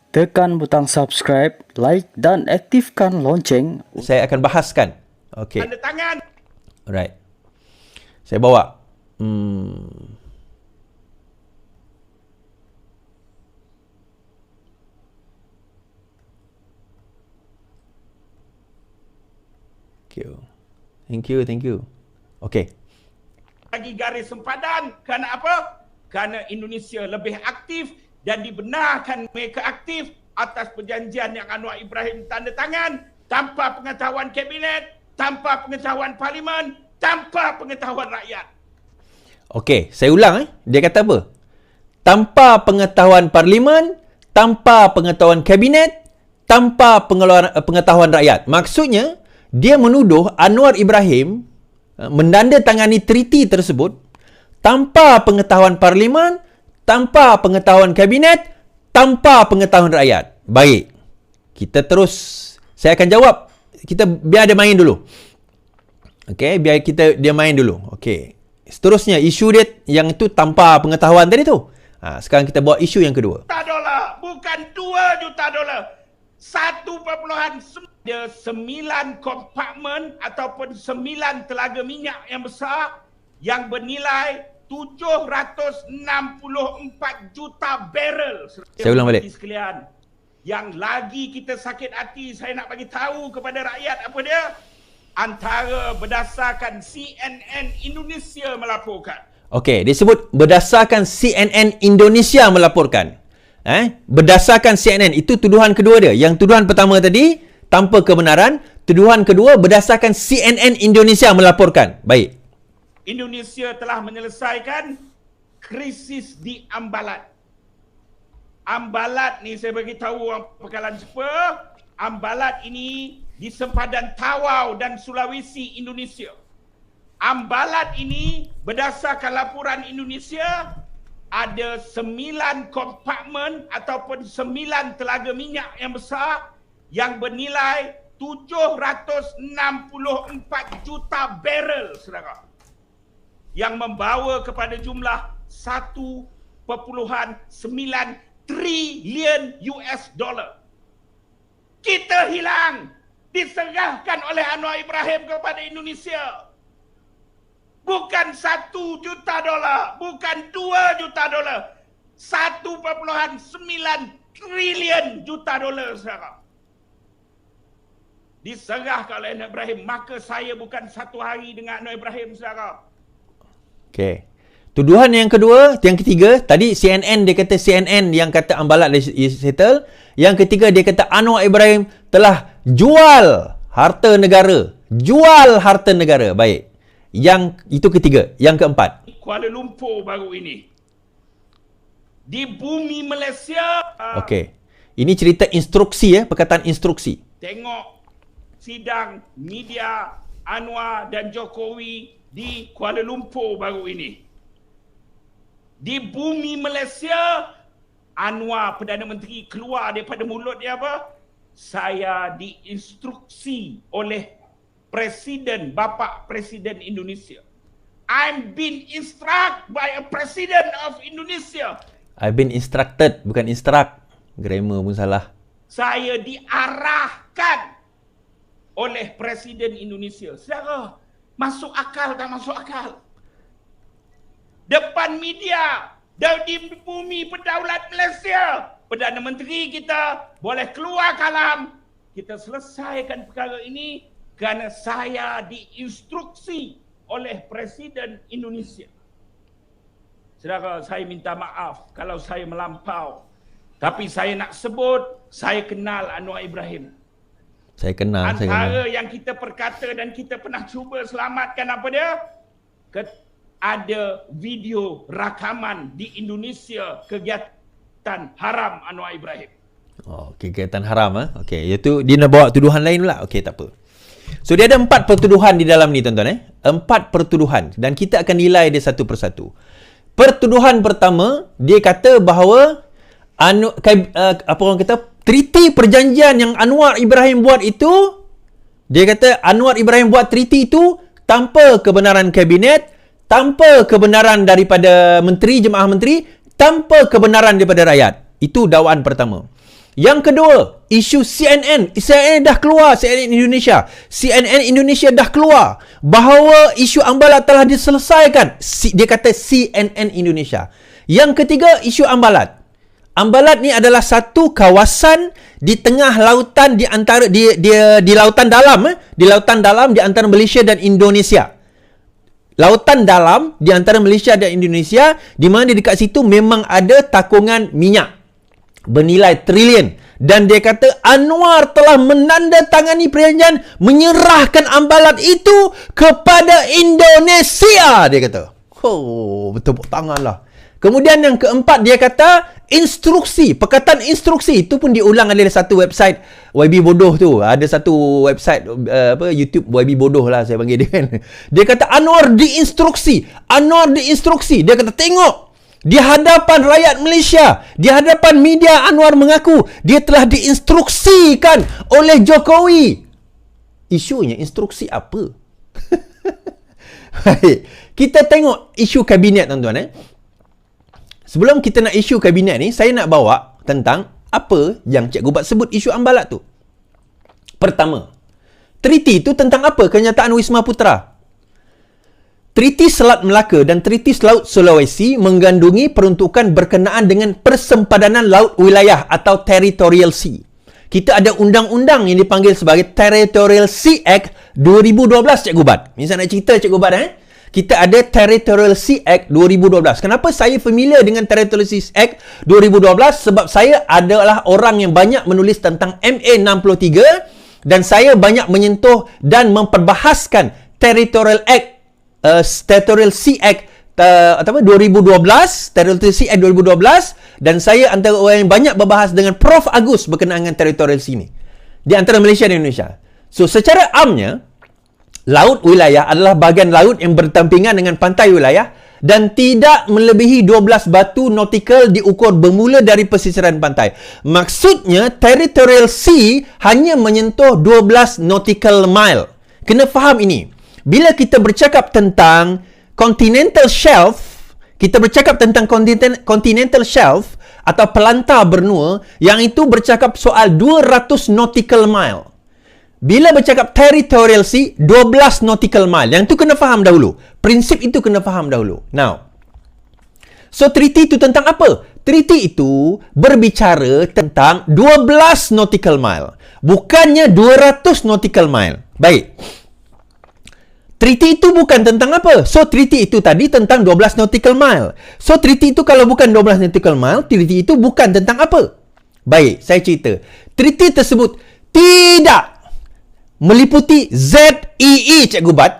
Tekan butang subscribe, like dan aktifkan lonceng. Saya akan bahaskan. Okey. Tanda tangan. Alright. Saya bawa. Thank you. Okey. Bagi garis sempadan. Kerana apa? Kerana Indonesia lebih aktif dan dibenarkan mereka aktif atas perjanjian yang Anwar Ibrahim tanda tangan tanpa pengetahuan kabinet, tanpa pengetahuan parlimen, tanpa pengetahuan rakyat. Okey, saya ulang Dia kata apa? Tanpa pengetahuan parlimen, tanpa pengetahuan kabinet, tanpa pengetahuan rakyat. Maksudnya, dia menuduh Anwar Ibrahim menandatangani treaty tersebut tanpa pengetahuan parlimen, tanpa pengetahuan kabinet, tanpa pengetahuan rakyat. Baik. Kita terus. Saya akan jawab. Kita biar dia main dulu. Okey, biar dia main dulu. Okey. Seterusnya, isu dia yang itu tanpa pengetahuan tadi tu. Sekarang kita bawa isu yang kedua. $1 bukan $2 juta. 9 kompartmen ataupun 9 telaga minyak yang besar yang bernilai 764 juta barrel. Saya ulang balik. Sekalian, yang lagi kita sakit hati, saya nak bagi tahu kepada rakyat apa dia? Antara berdasarkan CNN Indonesia melaporkan. Okey, dia sebut berdasarkan CNN Indonesia melaporkan. Berdasarkan CNN, itu tuduhan kedua dia. Yang tuduhan pertama tadi tanpa kebenaran, tuduhan kedua berdasarkan CNN Indonesia melaporkan. Baik. Indonesia telah menyelesaikan krisis di Ambalat. Ambalat ni saya bagi tahu orang pekalan Sepa, Ambalat ini di sempadan Tawau dan Sulawesi, Indonesia. Ambalat ini berdasarkan laporan Indonesia ada 9 kompartmen ataupun 9 telaga minyak yang besar yang bernilai 764 juta barrel, saudara. Yang membawa kepada jumlah 1.9 trilion US dollar. Kita hilang, diserahkan oleh Anwar Ibrahim kepada Indonesia. Bukan $1 juta, bukan $2 juta, 1.9 trilion juta dolar, saudara. Diserahkan oleh Anwar Ibrahim. Maka saya bukan satu hari dengan Anwar Ibrahim, saudara. Okey. Tuduhan yang kedua, yang ketiga, tadi CNN dia kata CNN yang kata Ambalat settle. Yang ketiga dia kata Anwar Ibrahim telah jual harta negara. Jual harta negara. Baik. Yang itu ketiga. Yang keempat. Kuala Lumpur baru ini. Di bumi Malaysia. Okey. Ini cerita instruksi perkataan instruksi. Tengok sidang media Anwar dan Jokowi di Kuala Lumpur baru ini. Di bumi Malaysia, Anwar Perdana Menteri keluar daripada mulut dia apa? Saya diinstruksi oleh Presiden, Bapa Presiden Indonesia. I'm been instructed by a President of Indonesia. I've been instructed, bukan instruct. Grammar pun salah. Saya diarahkan oleh Presiden Indonesia. Saudara, masuk akal tak masuk akal? Depan media, di bumi berdaulat Malaysia, Perdana Menteri kita boleh keluar kalam. Kita selesaikan perkara ini kerana saya diinstruksi oleh Presiden Indonesia. Saudara, saya minta maaf kalau saya melampau. Tapi saya nak sebut, saya kenal Anwar Ibrahim. Saya kenal. Antara yang kita perkata dan kita pernah cuba selamatkan apa dia? Ada video rakaman di Indonesia kegiatan haram Anwar Ibrahim. Kegiatan haram Okey, iaitu dia nak bawa tuduhan lain pula. Okey, tak apa. So dia ada 4 pertuduhan di dalam ni, tuan-tuan 4 pertuduhan dan kita akan nilai dia satu persatu. Pertuduhan pertama, dia kata bahawa apa orang kata, treaty perjanjian yang Anwar Ibrahim buat itu, dia kata Anwar Ibrahim buat treaty itu tanpa kebenaran kabinet, tanpa kebenaran daripada menteri, jemaah menteri, tanpa kebenaran daripada rakyat. Itu dakwaan pertama. Yang kedua, isu CNN. CNN dah keluar, CNN Indonesia. CNN Indonesia dah keluar bahawa isu Ambalat telah diselesaikan. Dia kata CNN Indonesia. Yang ketiga, isu Ambalat. Ambalat ni adalah satu kawasan di tengah lautan di antara di lautan dalam di lautan dalam di antara Malaysia dan Indonesia. Lautan dalam di antara Malaysia dan Indonesia, di mana dekat situ memang ada takungan minyak bernilai trilion, dan dia kata Anwar telah menandatangani perjanjian menyerahkan Ambalat itu kepada Indonesia, dia kata. Oh, bertepuk tanganlah. Kemudian yang keempat, dia kata instruksi, perkataan instruksi itu pun diulang oleh satu website YB Bodoh tu. Ada satu website YouTube YB Bodoh lah saya panggil dia kan. Dia kata Anwar diinstruksi. Dia kata tengok, di hadapan rakyat Malaysia, di hadapan media, Anwar mengaku dia telah diinstruksikan oleh Jokowi. Isunya instruksi apa? Baik, kita tengok isu kabinet tuan-tuan. Sebelum kita nak isu kabinet ni, saya nak bawa tentang apa yang Cikgu Bat sebut isu Ambalat tu. Pertama, treaty itu tentang apa? Kenyataan Wisma Putra. Treaty Selat Melaka dan Treaty Laut Sulawesi menggandungi peruntukan berkenaan dengan persempadanan laut wilayah atau Territorial Sea. Kita ada undang-undang yang dipanggil sebagai Territorial Sea Act 2012, Cikgu Bat. Ni saya nak cerita, Cikgu Bat. Kita ada Territorial Sea Act 2012. Kenapa saya familiar dengan Territorial Sea Act 2012? Sebab saya adalah orang yang banyak menulis tentang MA63 dan saya banyak menyentuh dan memperbahaskan Territorial Sea Act 2012, Territorial Sea Act 2012, dan saya antara orang yang banyak berbahas dengan Prof Agus berkenaan dengan Territorial Sea ni di antara Malaysia dan Indonesia. So secara amnya, laut wilayah adalah bahagian laut yang berdampingan dengan pantai wilayah dan tidak melebihi 12 batu nautikal diukur bermula dari pesisiran pantai. Maksudnya, Territorial Sea hanya menyentuh 12 nautical mile. Kena faham ini. Bila kita bercakap tentang continental shelf, kita bercakap tentang continental shelf atau pelantar benua, yang itu bercakap soal 200 nautical mile. Bila bercakap Territorial Sea, 12 nautical mile. Yang tu kena faham dahulu. Prinsip itu kena faham dahulu. Now, so treaty itu tentang apa? Treaty itu berbicara tentang 12 nautical mile. Bukannya 200 nautical mile. Baik. Treaty itu bukan tentang apa? So, treaty itu tadi tentang 12 nautical mile. So, treaty itu kalau bukan 12 nautical mile, treaty itu bukan tentang apa? Baik, saya cerita. Treaty tersebut tidak meliputi ZEE, Cikgu Bat.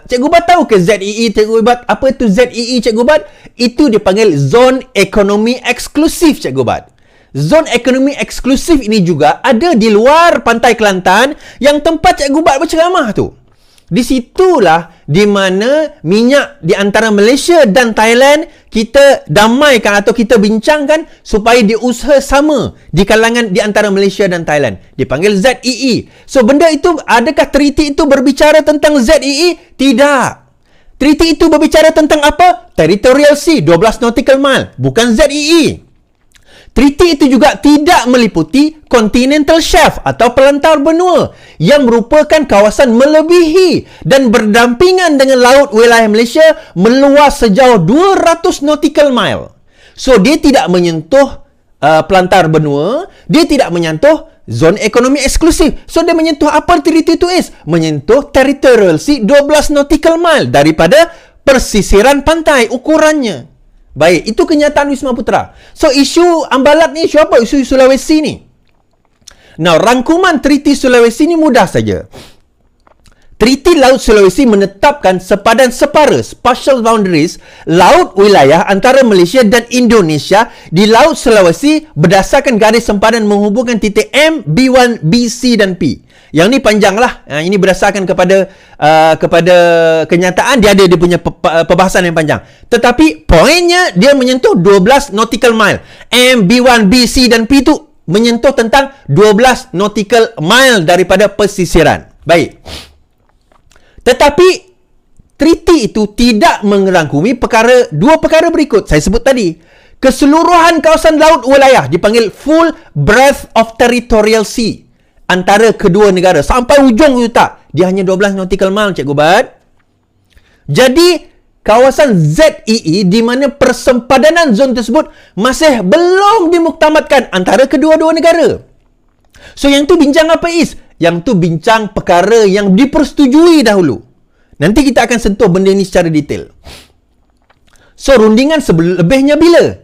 Cikgu Bat tahu ke ZEE, Cikgu Bat? Apa itu ZEE, Cikgu Bat? Itu dipanggil Zone Ekonomi Eksklusif, Cikgu Bat. Zone Ekonomi Eksklusif ini juga ada di luar Pantai Kelantan yang tempat Cikgu Bat berceramah tu. Di situlah di mana minyak di antara Malaysia dan Thailand kita damaikan atau kita bincangkan supaya diusaha sama di kalangan di antara Malaysia dan Thailand. Dipanggil ZEE. So, benda itu, adakah treaty itu berbicara tentang ZEE? Tidak. Treaty itu berbicara tentang apa? Territorial Sea, 12 nautical mile. Bukan ZEE. Treaty itu juga tidak meliputi continental shelf atau pelantar benua yang merupakan kawasan melebihi dan berdampingan dengan laut wilayah Malaysia meluas sejauh 200 nautical mile. So, dia tidak menyentuh pelantar benua, dia tidak menyentuh zon ekonomi eksklusif. So, dia menyentuh apa treaty itu is? Menyentuh Territorial Sea 12 nautical mile daripada persisiran pantai ukurannya. Baik, itu kenyataan Wisma Putra. So, isu Ambalat ni isu apa? Isu Sulawesi ni. Now, rangkuman Treaty Sulawesi ni mudah saja. Treaty Laut Sulawesi menetapkan sepadan separa, partial boundaries, laut wilayah antara Malaysia dan Indonesia di Laut Sulawesi berdasarkan garis sempadan menghubungkan titik M, B1, B, C dan P. Yang ni panjang lah. Ini berdasarkan kepada kenyataan, dia punya perbahasan yang panjang. Tetapi poinnya dia menyentuh 12 nautical mile. M, B1, B, C dan P tu menyentuh tentang 12 nautical mile daripada pesisiran. Baik. Tetapi treaty itu tidak merangkumi dua perkara berikut. Saya sebut tadi. keseluruhan kawasan laut wilayah dipanggil full breadth of territorial sea antara kedua negara sampai ujung itu tak. Dia hanya 12 nautical mile, Cikgu Bat. Jadi kawasan ZEE di mana persempadanan zon tersebut masih belum dimuktamadkan antara kedua-dua negara. So yang tu bincang apa Is? Yang tu bincang perkara yang dipersetujui dahulu. Nanti kita akan sentuh benda ni secara detail. So rundingan selebihnya bila?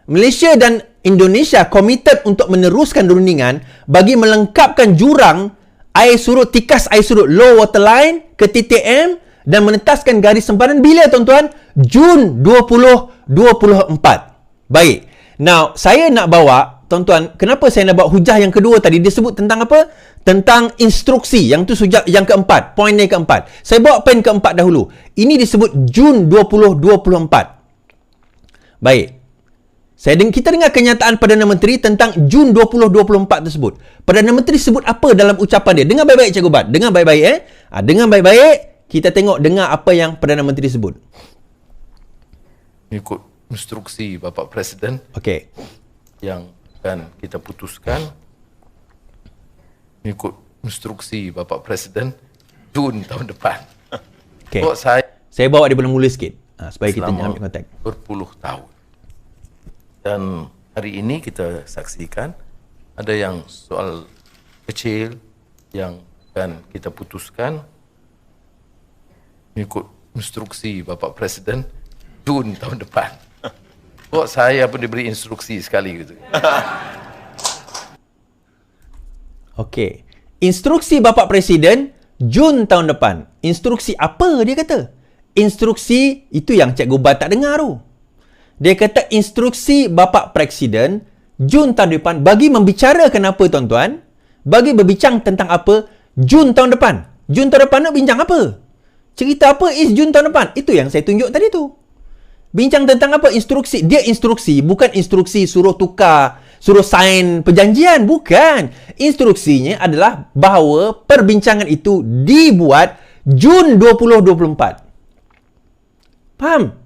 Malaysia dan Indonesia komited untuk meneruskan rundingan bagi melengkapkan jurang air surut, tikas air surut low water line ke titik M dan menentaskan garis sempadan bila tuan-tuan? Jun 2024. Baik. Now, saya nak bawa tuan-tuan, kenapa saya nak bawa hujah yang kedua tadi? Dia sebut tentang apa? Tentang instruksi. Yang tu hujah yang keempat. Poin yang keempat. Saya bawa poin keempat dahulu. Ini disebut Jun 2024. Baik. Kita dengar kenyataan Perdana Menteri tentang Jun 2024 tersebut. Perdana Menteri sebut apa dalam ucapan dia? Dengar baik-baik Cikgu Bat. Dengar baik-baik dengar baik-baik. Kita dengar apa yang Perdana Menteri sebut. Mengikut instruksi Bapak Presiden yang akan kita putuskan, mengikut instruksi Bapak Presiden Jun tahun depan. Saya bawa dia mula sikit supaya kita ambil konteks. Berpuluh tahun. Dan hari ini kita saksikan ada yang soal kecil yang akan kita putuskan mengikut instruksi Bapak Presiden Jun tahun depan. Kok saya pun diberi instruksi sekali gitu. Okey. Instruksi Bapak Presiden Jun tahun depan. Instruksi apa dia kata? Instruksi itu yang Cikgu Bat tak dengar tu. Dia kata instruksi Bapak Presiden Jun tahun depan bagi membicarakan apa tuan-tuan? Bagi berbincang tentang apa? Jun tahun depan. Jun tahun depan nak bincang apa? Cerita apa is Jun tahun depan? Itu yang saya tunjuk tadi tu. Bincang tentang apa? Instruksi. Dia instruksi, bukan instruksi suruh tukar, suruh sign perjanjian. Bukan. Instruksinya adalah bahawa perbincangan itu dibuat Jun 2024. Faham?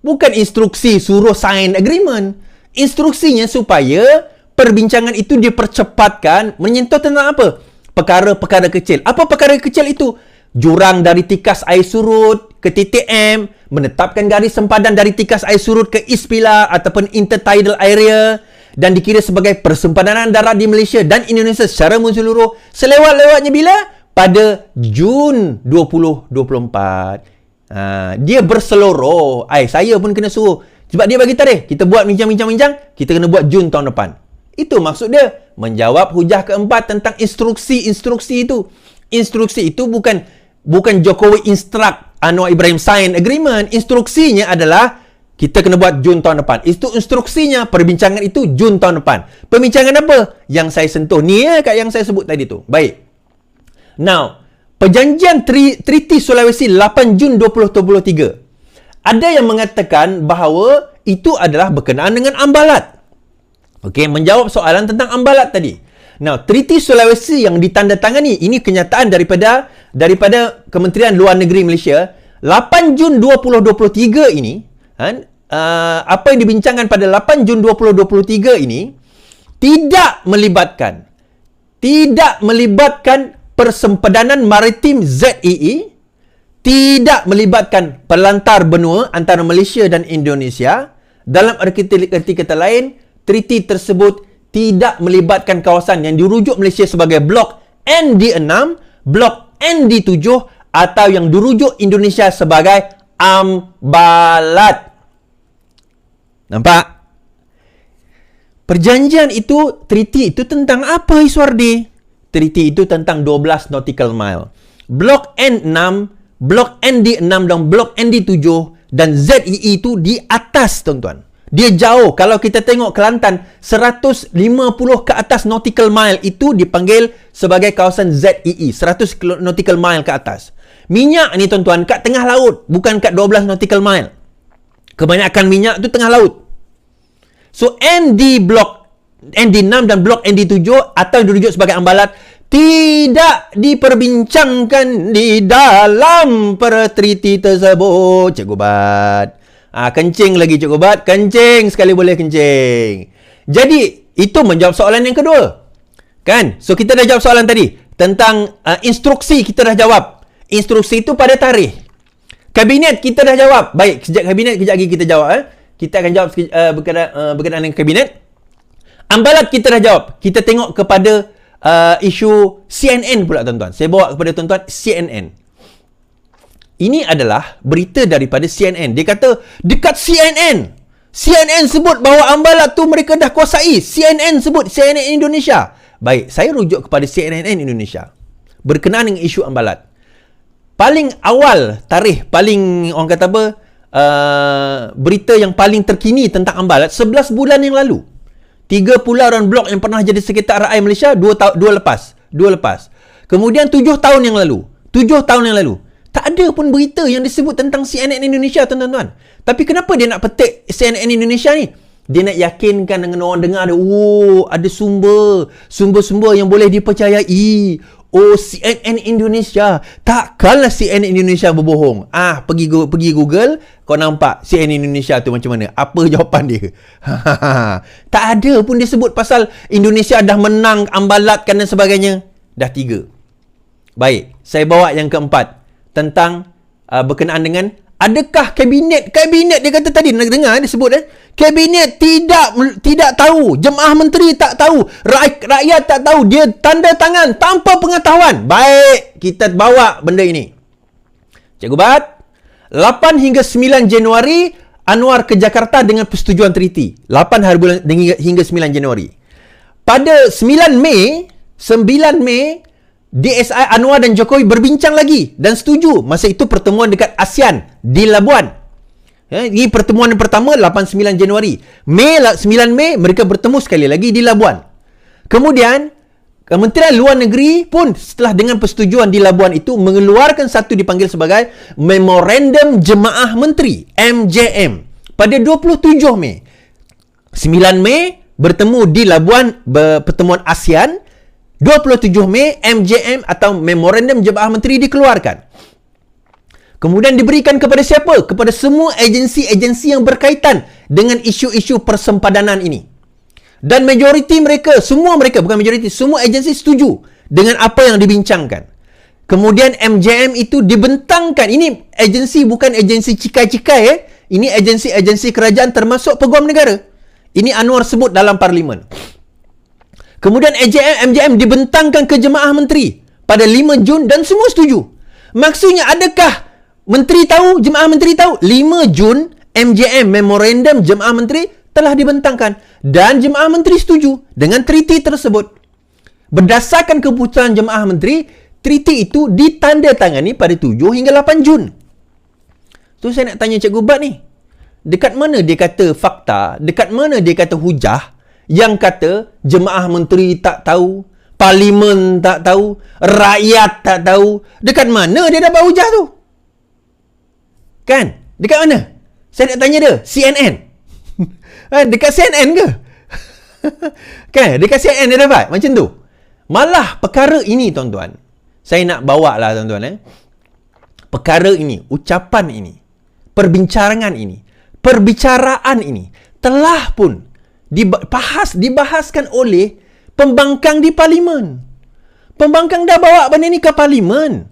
Bukan instruksi suruh sign agreement. Instruksinya supaya perbincangan itu dipercepatkan menyentuh tentang apa? Perkara-perkara kecil. Apa perkara kecil itu? Jurang dari tikas air surut ke titik M, menetapkan garis sempadan dari tikas air surut ke East Pilar ataupun intertidal area dan dikira sebagai persempadanan darat di Malaysia dan Indonesia secara menyeluruh selewat-lewatnya bila? Pada Jun 2024. Dia berseluruh. Saya pun kena suruh. Sebab dia bagi tarikh. Kita buat bincang-bincang, kita kena buat Jun tahun depan. Itu maksud dia. Menjawab hujah keempat tentang instruksi-instruksi itu. Instruksi itu bukan Jokowi instruct Anwar Ibrahim sign agreement. Instruksinya adalah kita kena buat Jun tahun depan. Itu instruksinya. Perbincangan itu Jun tahun depan. Perbincangan apa? Yang saya sentuh. Ni kat yang saya sebut tadi tu. Baik. Now, Perjanjian Treaty Sulawesi 8 Jun 2023. Ada yang mengatakan bahawa itu adalah berkenaan dengan ambalat. Okey, menjawab soalan tentang ambalat tadi. Now, Treaty Sulawesi yang ditandatangani, ini kenyataan daripada Kementerian Luar Negeri Malaysia, 8 Jun 2023 ini, apa yang dibincangkan pada 8 Jun 2023 ini, tidak melibatkan persempadanan maritim ZEE, tidak melibatkan pelantar benua antara Malaysia dan Indonesia. Dalam erti kata lain, treaty tersebut tidak melibatkan kawasan yang dirujuk Malaysia sebagai Blok ND6, Blok ND7 atau yang dirujuk Indonesia sebagai ambalat. Nampak? Perjanjian itu, treaty itu tentang apa Iswardi? Treaty itu tentang 12 nautical mile. Blok N6, Blok ND6 dan Blok ND7 dan ZEE itu di atas tuan-tuan. Dia jauh. Kalau kita tengok Kelantan, 150 ke atas nautical mile itu dipanggil sebagai kawasan ZEE. 100 nautical mile ke atas. Minyak ni tuan-tuan kat tengah laut, bukan kat 12 nautical mile. Kebanyakan minyak tu tengah laut. So ND6 dan Blok ND7 atau yang dirujuk sebagai ambalat tidak diperbincangkan di dalam pertriti tersebut. Cikgu Bat. Kencing lagi Cik Ubat. Kencing sekali boleh kencing. Jadi, itu menjawab soalan yang kedua. Kan? So, kita dah jawab soalan tadi. Tentang instruksi kita dah jawab. Instruksi itu pada tarikh. Kabinet kita dah jawab. Baik, sejak kabinet, kejap lagi kita jawab. Kita akan jawab berkenaan dengan kabinet. Ambalat kita dah jawab. Kita tengok kepada isu CNN pula tuan-tuan. Saya bawa kepada tuan-tuan CNN. Ini adalah berita daripada CNN. Dia kata, dekat CNN sebut bahawa ambalat tu mereka dah kuasai. CNN sebut, CNN Indonesia. Baik, saya rujuk kepada CNN Indonesia. Berkenaan dengan isu ambalat. Paling awal tarikh, paling orang kata apa, berita yang paling terkini tentang ambalat 11 bulan yang lalu. 3 pulau dan blok yang pernah jadi sekitar rakyat Malaysia 2 lepas. Kemudian 7 tahun yang lalu. Tak ada pun berita yang disebut tentang CNN Indonesia, tuan-tuan. Tapi kenapa dia nak petik CNN Indonesia ni? Dia nak yakinkan dengan orang dengar dia, ada sumber-sumber yang boleh dipercayai. CNN Indonesia. Takkanlah CNN Indonesia berbohong. Pergi Google, kau nampak CNN Indonesia tu macam mana? Apa jawapan dia? Tak ada pun disebut pasal Indonesia dah menang ambalatkan dan sebagainya. Dah 3. Baik, saya bawa yang keempat. Tentang berkenaan dengan adakah kabinet dia kata tadi, nak dengar dia sebut kabinet tidak tahu, jemaah menteri tak tahu, rakyat tak tahu, dia tanda tangan tanpa pengetahuan. Baik, kita bawa benda ini. Cikgu Bat, 8 hingga 9 Januari Anwar ke Jakarta dengan persetujuan treaty. 8 hari bulan hingga 9 Januari. Pada 9 Mei DSI Anwar dan Jokowi berbincang lagi dan setuju. Masa itu pertemuan dekat ASEAN di Labuan. Ini pertemuan yang pertama 8-9 Januari. 9 Mei mereka bertemu sekali lagi di Labuan. Kemudian Kementerian Luar Negeri pun setelah dengan persetujuan di Labuan itu mengeluarkan satu dipanggil sebagai Memorandum Jemaah Menteri MJM pada 27 Mei. 9 Mei bertemu di Labuan pertemuan ASEAN. 27 Mei MJM atau Memorandum Jemaah Menteri dikeluarkan. Kemudian diberikan kepada siapa? Kepada semua agensi-agensi yang berkaitan dengan isu-isu persempadanan ini. Dan majoriti mereka, semua agensi setuju dengan apa yang dibincangkan. Kemudian MJM itu dibentangkan. Ini agensi bukan agensi cikai-cikai. Ini agensi-agensi kerajaan termasuk Peguam Negara. Ini Anwar sebut dalam Parlimen. Kemudian MJM dibentangkan ke jemaah menteri pada 5 Jun dan semua setuju. Maksudnya adakah menteri tahu, jemaah menteri tahu? 5 Jun MJM Memorandum Jemaah Menteri telah dibentangkan dan jemaah menteri setuju dengan treaty tersebut. Berdasarkan keputusan jemaah menteri, treaty itu ditandatangani pada 7 hingga 8 Jun. Tu saya nak tanya Cikgu Bat ni. Dekat mana dia kata fakta, dekat mana dia kata hujah yang kata jemaah menteri tak tahu, parlimen tak tahu, rakyat tak tahu? Dekat mana dia dapat hujah tu? Kan? Dekat mana? Saya nak tanya dia. CNN. Dekat CNN ke? Kan? Dekat CNN dia dapat? Macam tu. Malah perkara ini tuan-tuan, saya nak bawa lah tuan-tuan. Perkara ini, ucapan ini, perbincangan ini, perbicaraan ini telah pun dibahaskan oleh pembangkang di parlimen. Pembangkang dah bawa benda ni ke parlimen.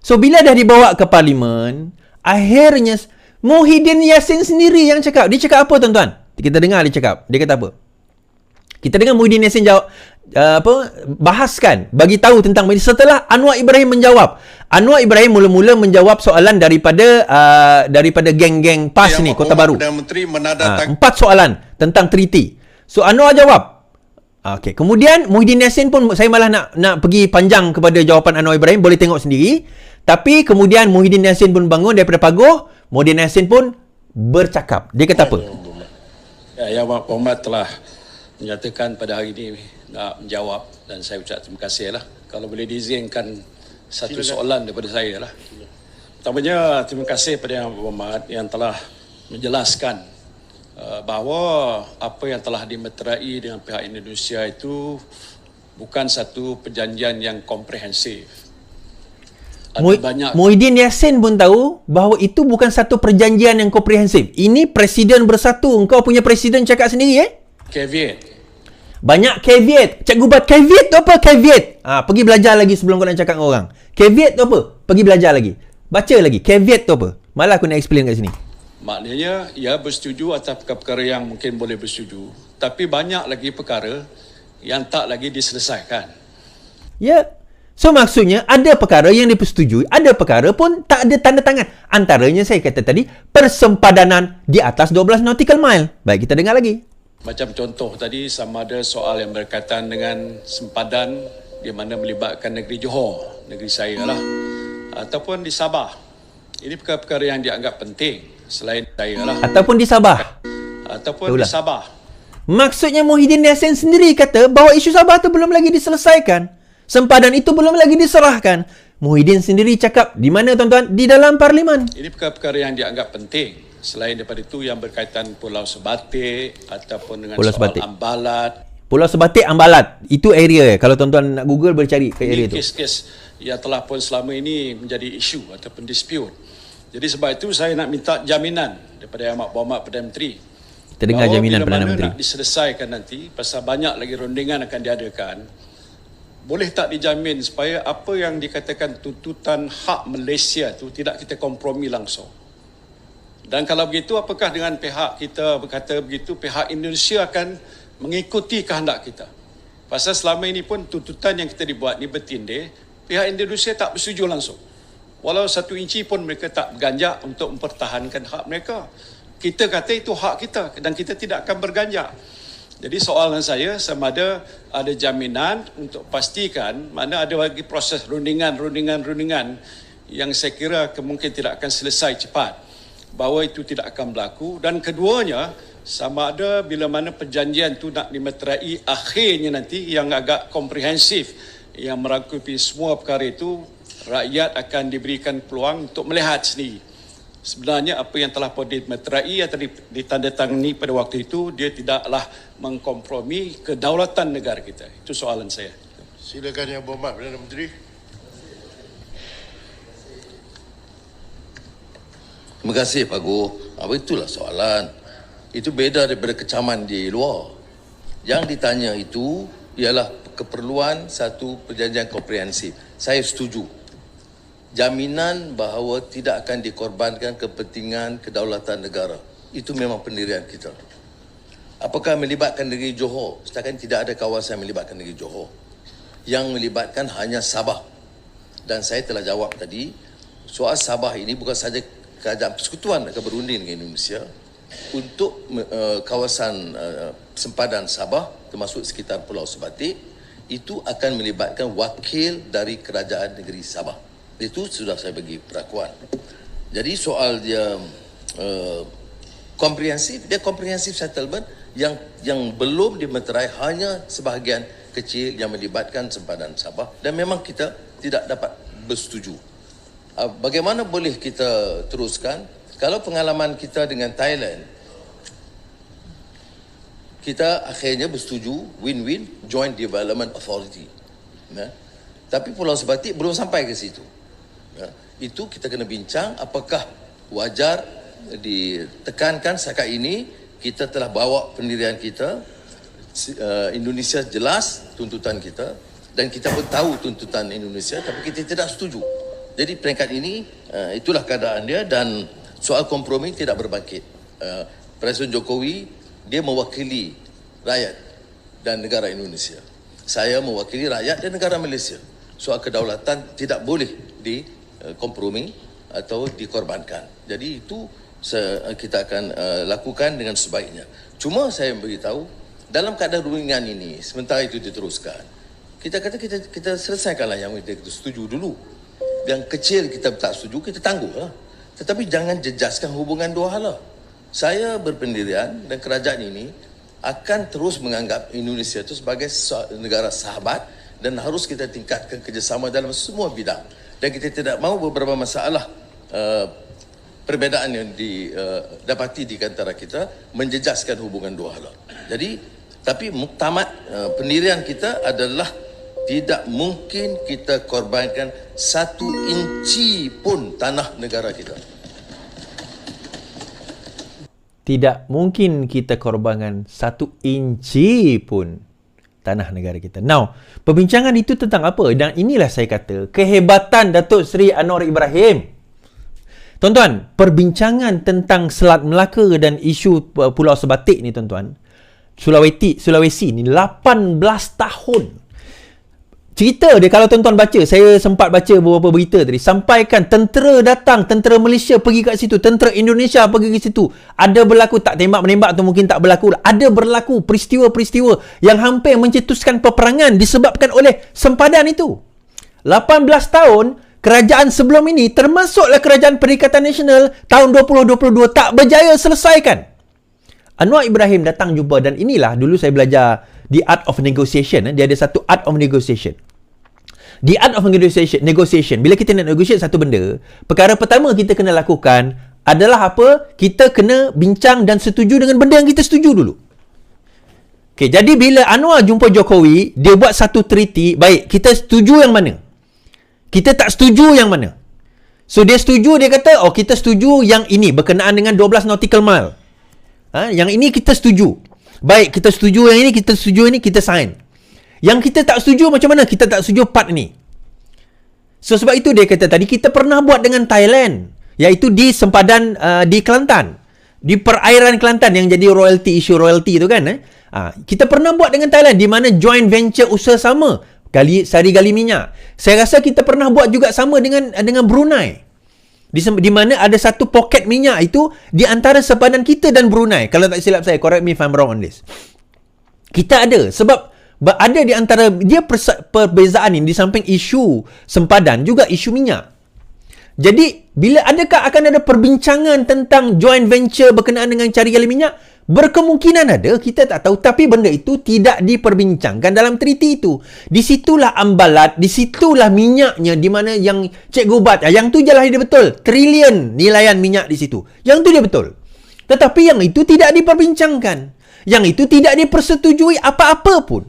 So bila dah dibawa ke parlimen, akhirnya Muhyiddin Yassin sendiri yang cakap. Dia cakap apa tuan-tuan? Kita dengar dia cakap. Dia kata apa? Kita dengar Muhyiddin Yassin jawab, bahaskan, bagi tahu tentang setelah Anwar Ibrahim menjawab. Anwar Ibrahim mula-mula menjawab soalan daripada geng-geng PAS ni, Kota Baru. Menteri 4 soalan tentang treaty. So Anwar jawab. Okey, kemudian Muhyiddin Yassin pun, saya malah nak pergi panjang kepada jawapan Anwar Ibrahim, boleh tengok sendiri. Tapi kemudian Muhyiddin Yassin pun bangun daripada paguh, Muhyiddin Yassin pun bercakap. Dia kata apa? Yang Berhormat telah menyatakan pada hari ini nak menjawab dan saya ucap terima kasih lah. Kalau boleh diizinkan satu soalan daripada saya lah. Pertamanya terima kasih pada Yang Berhormat yang telah menjelaskan bahawa apa yang telah dimeterai dengan pihak Indonesia itu bukan satu perjanjian yang komprehensif. banyak Muhyiddin Yassin pun tahu bahawa itu bukan satu perjanjian yang komprehensif. Ini presiden bersatu. Engkau punya presiden cakap sendiri caveat. Banyak caveat. Cikgu Bat, caveat tu apa? Caveat. Pergi belajar lagi sebelum kau nak cakap dengan orang. Caveat tu apa? Pergi belajar lagi. Baca lagi. Caveat tu apa? Malah aku nak explain kat sini. Maknanya, ya bersetuju atas perkara-perkara yang mungkin boleh bersetuju. Tapi banyak lagi perkara yang tak lagi diselesaikan. Ya. So maksudnya ada perkara yang dipersetujui, ada perkara pun tak ada tanda tangan. Antaranya saya kata tadi, persempadanan di atas 12 nautical mile. Baik, kita dengar lagi. Macam contoh tadi, sama ada soal yang berkaitan dengan sempadan di mana melibatkan negeri Johor, negeri saya lah, ataupun di Sabah. Ini perkara-perkara yang dianggap penting selain saya lah, Ataupun di Sabah. ataupun di Sabah. Maksudnya Muhyiddin Yassin sendiri kata bahawa isu Sabah tu belum lagi diselesaikan. Sempadan itu belum lagi diserahkan. Muhyiddin sendiri cakap di mana tuan-tuan? Di dalam parlimen. Ini perkara-perkara yang dianggap penting. Selain daripada itu yang berkaitan Pulau Sebatik ataupun dengan Pulau soal Sebatik. Ambalat. Pulau Sebatik, Ambalat. Itu area. Kalau tuan-tuan nak Google boleh cari ke area Ini tu. kes-kes yang telah pun selama ini menjadi isu ataupun dispute. Jadi sebab itu saya nak minta jaminan daripada Yang Berhormat Perdana Menteri. Kita dengar bahawa jaminan bila Perdana mana Menteri. nak diselesaikan nanti, pasal banyak lagi rundingan akan diadakan, boleh tak dijamin supaya apa yang dikatakan tuntutan hak Malaysia tu tidak kita kompromi langsung. Dan kalau begitu, apakah dengan pihak kita berkata begitu, pihak Indonesia akan mengikuti kehendak kita? Pasal selama ini pun tuntutan yang kita dibuat ni bertindih, pihak Indonesia tak bersetuju langsung. Walau 1 inci pun mereka tak berganjak untuk mempertahankan hak mereka. Kita kata itu hak kita dan kita tidak akan berganjak. Jadi soalan saya, sama ada jaminan untuk pastikan mana ada lagi proses rundingan yang saya kira mungkin tidak akan selesai cepat, bahawa itu tidak akan berlaku. Dan keduanya, sama ada bila mana perjanjian itu nak dimeterai akhirnya nanti yang agak komprehensif, yang merangkupi semua perkara itu, rakyat akan diberikan peluang untuk melihat sendiri. Sebenarnya apa yang telah pun dimeterai atau ditandatangani pada waktu itu, dia tidaklah mengkompromi kedaulatan negara kita. Itu soalan saya. Silakan Yang Berhormat Perdana Menteri. Terima kasih Pak Gu. Itulah soalan. Itu beda daripada kecaman di luar. Yang ditanya itu ialah keperluan satu perjanjian komprehensif. Saya setuju. Jaminan bahawa tidak akan dikorbankan kepentingan kedaulatan negara. Itu memang pendirian kita. Apakah melibatkan negeri Johor? Setakat tidak ada kawasan melibatkan negeri Johor. Yang melibatkan hanya Sabah. Dan saya telah jawab tadi, soal Sabah ini bukan saja kerajaan persekutuan akan berunding dengan Indonesia untuk kawasan sempadan Sabah, termasuk sekitar Pulau Sebatik, itu akan melibatkan wakil dari kerajaan negeri Sabah. Itu sudah saya bagi perakuan. Jadi soal dia komprehensif, dia komprehensif settlement yang belum dimeterai hanya sebahagian kecil yang melibatkan sempadan Sabah, dan memang kita tidak dapat bersetuju. Bagaimana boleh kita teruskan kalau pengalaman kita dengan Thailand, kita akhirnya bersetuju win-win Joint Development Authority. Tapi Pulau Sebatik belum sampai ke situ. Itu kita kena bincang apakah wajar ditekankan setakat ini. Kita telah bawa pendirian kita, Indonesia jelas tuntutan kita, dan kita pun tahu tuntutan Indonesia, tapi kita tidak setuju. Jadi peringkat ini itulah keadaan dia, dan soal kompromi tidak berbangkit. Presiden Jokowi dia mewakili rakyat dan negara Indonesia. Saya mewakili rakyat dan negara Malaysia. Soal kedaulatan tidak boleh dikompromi atau dikorbankan. Jadi itu kita akan lakukan dengan sebaiknya. Cuma saya beritahu, dalam keadaan rundingan ini, sementara itu diteruskan, kita kata kita selesaikanlah yang kita setuju dulu. Yang kecil kita tak setuju, kita tangguhlah. Tetapi jangan jejaskan hubungan dua hala. Saya berpendirian dan kerajaan ini akan terus menganggap Indonesia itu sebagai negara sahabat, dan harus kita tingkatkan kerjasama dalam semua bidang. Dan kita tidak mahu beberapa masalah perbezaan yang didapati di antara kita menjejaskan hubungan dua hala. Jadi, tapi muktamad pendirian kita adalah tidak mungkin kita korbankan 1 inci pun tanah negara kita. Tidak mungkin kita korbankan 1 inci pun tanah negara kita. Now, perbincangan itu tentang apa? Dan inilah saya kata, kehebatan Datuk Seri Anwar Ibrahim. Tuan-tuan, perbincangan tentang Selat Melaka dan isu Pulau Sebatik ni, tuan-tuan, Sulawesi ni 18 tahun. Cerita dia, kalau tuan-tuan baca, saya sempat baca beberapa berita tadi, sampaikan tentera datang, tentera Malaysia pergi kat situ, tentera Indonesia pergi ke situ. Ada berlaku, tak tembak-menembak atau mungkin tak berlaku, ada berlaku peristiwa-peristiwa yang hampir mencetuskan peperangan disebabkan oleh sempadan itu. 18 tahun, kerajaan sebelum ini, termasuklah kerajaan Perikatan Nasional tahun 2022, tak berjaya selesaikan. Anwar Ibrahim datang jumpa, dan inilah dulu saya belajar The Art of Negotiation. Dia ada satu Art of Negotiation. The Art of Negotiation. Bila kita nak negotiate satu benda, perkara pertama kita kena lakukan adalah apa? Kita kena bincang dan setuju dengan benda yang kita setuju dulu. Okay, jadi bila Anwar jumpa Jokowi, dia buat satu treaty. Baik, kita setuju yang mana? Kita tak setuju yang mana? So dia setuju, dia kata, oh kita setuju yang ini berkenaan dengan 12 nautical mile. Yang ini kita setuju. Baik, kita setuju yang ini, kita setuju ini, kita sign. Yang kita tak setuju macam mana? Kita tak setuju part ni. So sebab itu dia kata tadi, kita pernah buat dengan Thailand, iaitu di sempadan di Kelantan, di perairan Kelantan yang jadi royalty, isu royalty tu kan. Kita pernah buat dengan Thailand, di mana joint venture usaha sama, sari gali minyak. Saya rasa kita pernah buat juga sama dengan Brunei. Di mana ada satu poket minyak itu di antara sempadan kita dan Brunei. Kalau tak silap saya, correct me if I'm wrong on this. Kita ada, sebab ada di antara dia perbezaan ini, di samping isu sempadan juga isu minyak. Jadi bila adakah akan ada perbincangan tentang joint venture berkenaan dengan cari gali minyak? Berkemungkinan ada, kita tak tahu, tapi benda itu tidak diperbincangkan dalam treaty itu. Di situlah ambalat, di situlah minyaknya, di mana yang Cikgu Bat, yang tu jelah dia betul, trilion nilaian minyak di situ. Yang tu dia betul. Tetapi yang itu tidak diperbincangkan. Yang itu tidak dipersetujui apa-apa pun.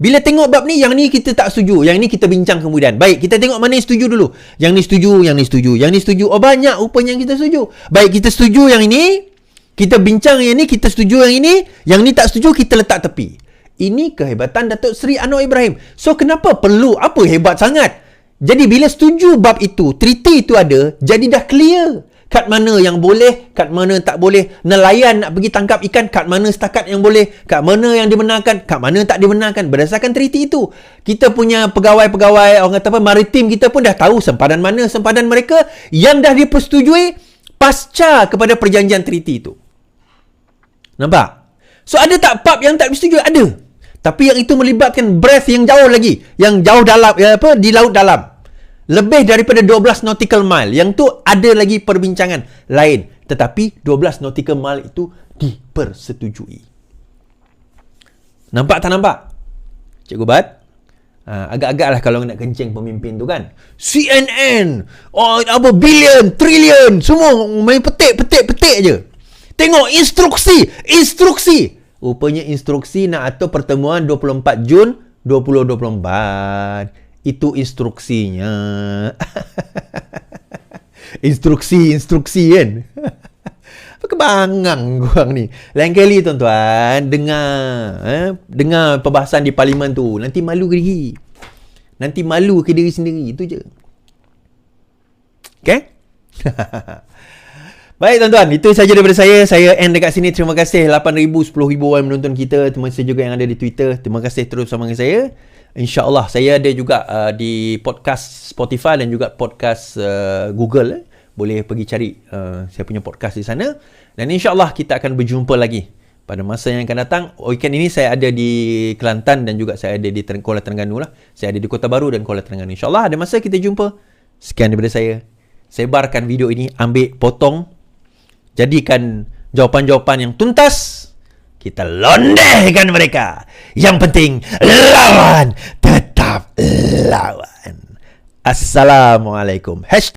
Bila tengok bab ni, yang ni kita tak setuju, yang ni kita bincang kemudian. Baik, kita tengok mana yang setuju dulu. Yang ni setuju, yang ni setuju, yang ni setuju. Oh, banyak rupanya yang kita setuju. Baik, kita setuju yang ini, kita bincang yang ni, kita setuju yang ni tak setuju, kita letak tepi. Ini kehebatan Datuk Seri Anwar Ibrahim. So, kenapa perlu? Apa hebat sangat? Jadi, bila setuju bab itu, treaty itu ada, jadi dah clear. Kat mana yang boleh, kat mana tak boleh. Nelayan nak pergi tangkap ikan, kat mana setakat yang boleh, kat mana yang dibenarkan, kat mana tak dibenarkan. Berdasarkan treaty itu, kita punya pegawai-pegawai, orang kata apa, maritim kita pun dah tahu sempadan mana sempadan mereka yang dah dipersetujui pasca kepada perjanjian treaty itu. Nampak? So, ada tak bab yang tak disetujui? Ada. Tapi yang itu melibatkan breadth yang jauh lagi, yang jauh dalam, di laut dalam. Lebih daripada 12 nautical mile. Yang tu ada lagi perbincangan lain. Tetapi 12 nautical mile itu dipersetujui. Nampak tak nampak? Cikgu Bat? Agak-agak lah kalau nak kencing pemimpin tu kan. CNN! Billion, trillion! Semua main petik je. Tengok instruksi! Rupanya instruksi nak atur pertemuan 24 Jun 2024. Itu instruksinya. Instruksi kan. Apa kebangang korang ni. Lain kali tuan-tuan, dengar perbahasan di parlimen tu, nanti malu ke diri. Nanti malu ke diri sendiri. Itu je. Okay? Baik tuan-tuan, itu saja daripada saya. Saya end dekat sini. Terima kasih 8,000, 10,000 orang menonton kita. Terima kasih juga yang ada di Twitter. Terima kasih terus bersama dengan saya. InsyaAllah saya ada juga di podcast Spotify dan juga podcast Google. Boleh pergi cari saya punya podcast di sana. Dan insyaAllah kita akan berjumpa lagi pada masa yang akan datang. Weekend ini saya ada di Kelantan dan juga saya ada di Kuala Terengganu lah. Saya ada di Kota Baru dan Kuala Terengganu. InsyaAllah ada masa kita jumpa. Sekian daripada saya. Sebarkan video ini, ambil potong, jadikan jawapan-jawapan yang tuntas. Kita londehkan mereka. Yang penting, lawan. Tetap lawan. Assalamualaikum.